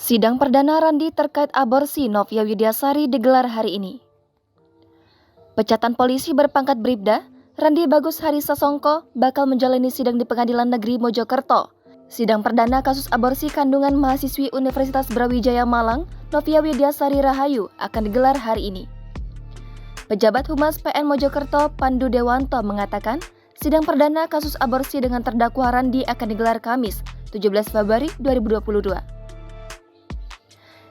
Sidang perdana Randi terkait aborsi Novia Widyasari digelar hari ini. Pecatan polisi berpangkat Bribda, Randi Bagus Hari Sasongko bakal menjalani sidang di Pengadilan Negeri Mojokerto. Sidang perdana kasus aborsi kandungan mahasiswi Universitas Brawijaya Malang, Novia Widyasari Rahayu akan digelar hari ini. Pejabat Humas PN Mojokerto, Pandu Dewanto mengatakan, sidang perdana kasus aborsi dengan terdakwa Randi akan digelar Kamis, 17 Februari 2022.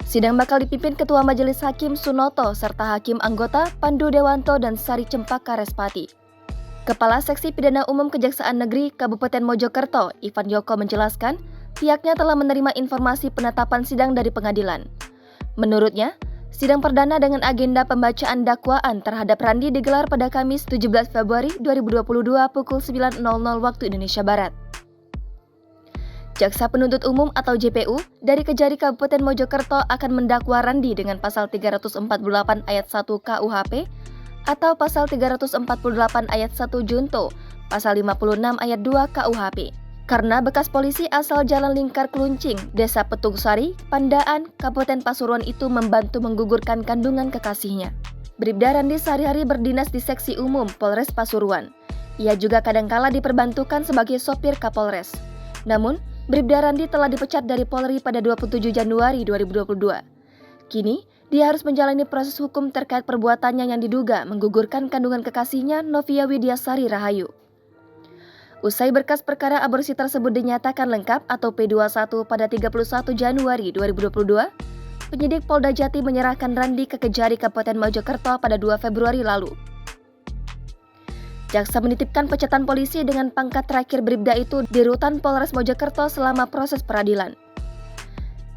Sidang bakal dipimpin Ketua Majelis Hakim Sunoto serta Hakim Anggota Pandu Dewanto dan Sari Cempaka Respati. Kepala Seksi Pidana Umum Kejaksaan Negeri Kabupaten Mojokerto, Ivan Yoko menjelaskan, pihaknya telah menerima informasi penetapan sidang dari pengadilan. Menurutnya, sidang perdana dengan agenda pembacaan dakwaan terhadap Randi digelar pada Kamis 17 Februari 2022 pukul 9.00 waktu Indonesia Barat. Jaksa Penuntut Umum atau JPU dari Kejari Kabupaten Mojokerto akan mendakwa Randi dengan pasal 348 ayat 1 KUHP atau pasal 348 ayat 1 Junto, pasal 56 ayat 2 KUHP. Karena bekas polisi asal Jalan Lingkar Kluncing, Desa Petungsari, Pandaan, Kabupaten Pasuruan itu membantu menggugurkan kandungan kekasihnya. Bribda Randi sehari-hari berdinas di Seksi Umum Polres Pasuruan. Ia juga kadangkala diperbantukan sebagai sopir Kapolres. Namun, Bribda Randi telah dipecat dari Polri pada 27 Januari 2022. Kini, dia harus menjalani proses hukum terkait perbuatannya yang diduga menggugurkan kandungan kekasihnya Novia Widyasari Rahayu. Usai berkas perkara aborsi tersebut dinyatakan lengkap atau P21 pada 31 Januari 2022, penyidik Polda Jati menyerahkan Randi ke Kejari Kabupaten Mojokerto pada 2 Februari lalu. Jaksa menitipkan pecatan polisi dengan pangkat terakhir Bribda itu di Rutan Polres Mojokerto selama proses peradilan.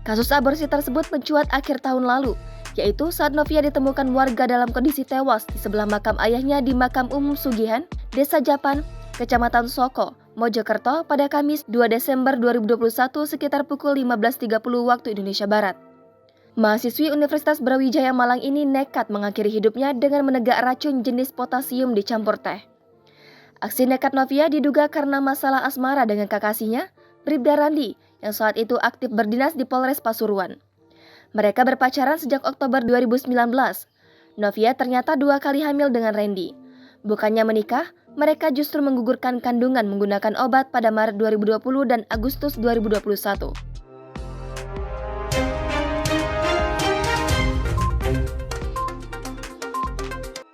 Kasus aborsi tersebut mencuat akhir tahun lalu, yaitu saat Novia ditemukan warga dalam kondisi tewas di sebelah makam ayahnya di Makam Umum Sugihan, Desa Japan, Kecamatan Soko, Mojokerto pada Kamis 2 Desember 2021 sekitar pukul 15.30 waktu Indonesia Barat. Mahasiswi Universitas Brawijaya Malang ini nekat mengakhiri hidupnya dengan menegak racun jenis potasium dicampur teh. Aksi nekat Novia diduga karena masalah asmara dengan kekasihnya, Bribda Randi, yang saat itu aktif berdinas di Polres Pasuruan. Mereka berpacaran sejak Oktober 2019. Novia ternyata 2 kali hamil dengan Randi. Bukannya menikah, mereka justru menggugurkan kandungan menggunakan obat pada Maret 2020 dan Agustus 2021.